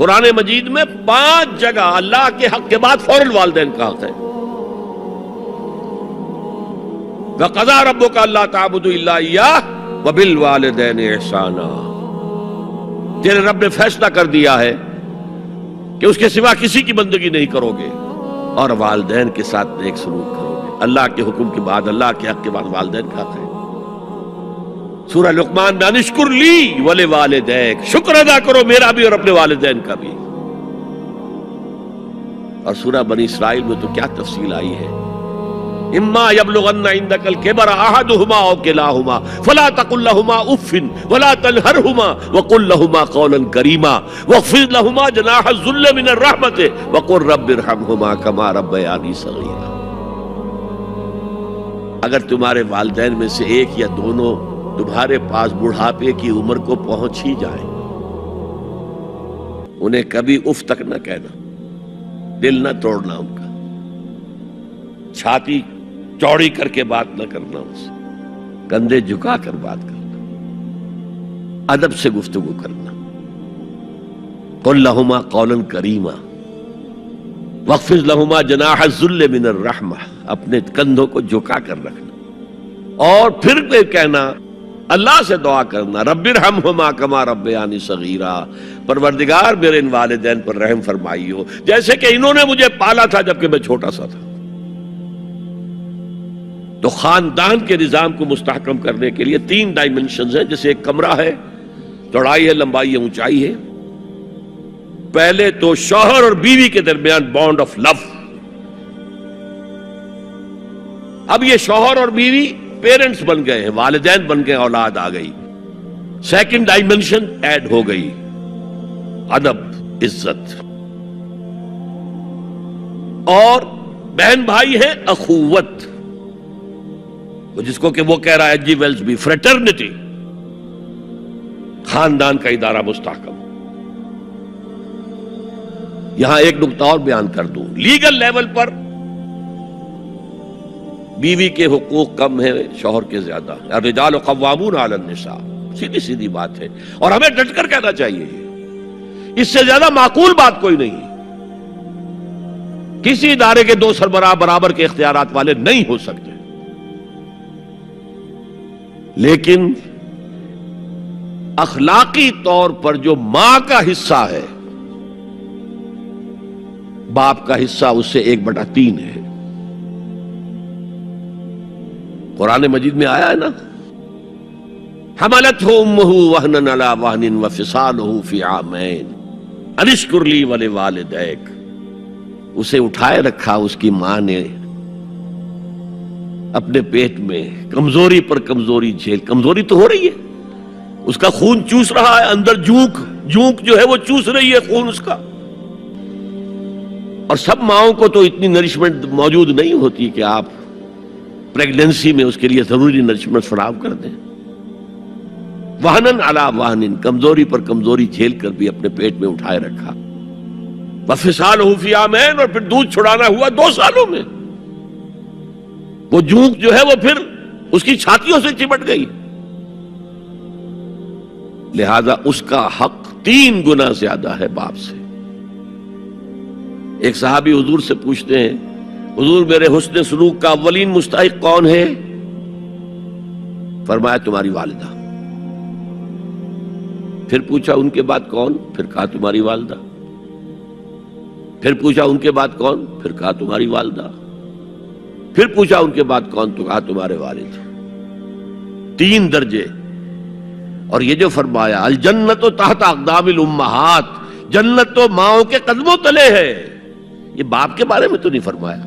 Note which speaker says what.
Speaker 1: قرآن مجید میں 5 جگہ اللہ کے حق کے بعد فوراً والدین کا حق ہے۔ وَقَضَىٰ رَبُّكَ أَلَّا تَعْبُدُوا إِلَّا إِيَّاهُ وَبِالْوَالِدَيْنِ إِحْسَانًا، تیرے رب نے فیصلہ کر دیا ہے کہ اس کے سوا کسی کی بندگی نہیں کرو گے اور والدین کے ساتھ نیک سلوک کرو گے۔ اللہ کے حکم کے بعد، اللہ کے حق کے بعد والدین کا حق ہے۔ سورہ لقمان میں انشکر لی ولوالدیک، شکر ادا کرو میرا بھی اور اپنے والدین کا بھی۔ اور سورہ بنی اسرائیل میں تو کیا تفصیل آئی ہے، اما یبلغن عندک الکبر احدہما او کلاہما فلا تقل لہما اف ولا تنہرہما وقل لہما قولا کریما واخفض لہما جناح الذل من الرحمۃ وقل رب ارحمہما کما ربیانی صغیرا۔ اگر تمہارے والدین میں سے ایک یا دونوں تمہارے پاس بڑھاپے کی عمر کو پہنچ ہی جائیں، انہیں کبھی اف تک نہ کہنا، دل نہ توڑنا ان کا، چھاتی چوڑی کر کے بات نہ کرنا، ان سے کندھے جھکا کر بات کرنا، ادب سے گفتگو کرنا۔ قل لہما قولا کریما واخفض لہما جناح الذل من الرحمہ، اپنے کندھوں کو جھکا کر رکھنا، اور پھر کہنا، اللہ سے دعا کرنا، رب ارحمہما کما ربیانی صغیرا، پروردگار میرے ان والدین پر رحم فرمائیو جیسے کہ انہوں نے مجھے پالا تھا جبکہ میں چھوٹا سا تھا۔ تو خاندان کے نظام کو مستحکم کرنے کے لیے 3 ڈائمنشنز ہیں، جیسے ایک کمرہ ہے، چوڑائی ہے، لمبائی ہے، اونچائی ہے۔ پہلے تو شوہر اور بیوی کے درمیان بانڈ آف لو، اب یہ شوہر اور بیوی پیرنٹس بن گئے ہیں، والدین بن گئے، اولاد آ گئی۔ سیکنڈ ڈائمنشن ایڈ ہو گئی، ادب، عزت، اور بہن بھائی ہے، اخوت، جس کو کہ وہ کہہ رہا ہے جی ویلز بھی فریٹرنٹی، خاندان کا ادارہ مستحکم۔ یہاں ایک نقطہ اور بیان کر دوں، لیگل لیول پر بیوی کے حقوق کم ہیں شوہر کے زیادہ، الرجال قوامون علی النساء، سیدھی سیدھی بات ہے، اور ہمیں ڈٹ کر کہنا چاہیے، اس سے زیادہ معقول بات کوئی نہیں۔ کسی ادارے کے 2 سربراہ برابر کے اختیارات والے نہیں ہو سکتے، لیکن اخلاقی طور پر جو ماں کا حصہ ہے، باپ کا حصہ اس سے 1/3 ہے۔ قرآن مجید میں آیا ہے نا، حملتہ امہ وہنا علی وہن وفصالہ فی عامین ان اشکر لی ولوالدیک، اسے اٹھائے رکھا اس کی ماں نے اپنے پیٹ میں، کمزوری پر کمزوری جھیل، کمزوری تو ہو رہی ہے، اس کا خون چوس رہا ہے اندر، جونک جو ہے وہ چوس رہی ہے خون اس کا، اور سب ماؤں کو تو اتنی نرشمنٹ موجود نہیں ہوتی کہ آپ پریگننسی میں اس کے لیے ضروری نرشمنٹ فراہم کر دیں۔ وہنن علی وہن، کمزوری پر کمزوری جھیل کر بھی اپنے پیٹ میں اٹھائے رکھا، وفصالہ فی عامین، اور پھر دودھ چھڑانا ہوا 2 سالوں میں، وہ جونک جو ہے وہ پھر اس کی چھاتیوں سے چمٹ گئی، لہذا اس کا حق 3 گنا زیادہ ہے باپ سے۔ ایک صحابی حضور سے پوچھتے ہیں، حضور میرے حسن سلوک کا اولین مستحق کون ہے؟ فرمایا تمہاری والدہ۔ پھر پوچھا ان کے بعد کون؟ پھر کہا تمہاری والدہ۔ پھر پوچھا ان کے بعد کون؟ پھر کہا تمہاری والدہ۔ پھر پوچھا ان کے بعد کون؟ تو کہا تمہارے والد۔ 3 درجے۔ اور یہ جو فرمایا الجنت تحت اقدام الامہات، جنت تو ماؤں کے قدموں تلے ہے، یہ باپ کے بارے میں تو نہیں فرمایا،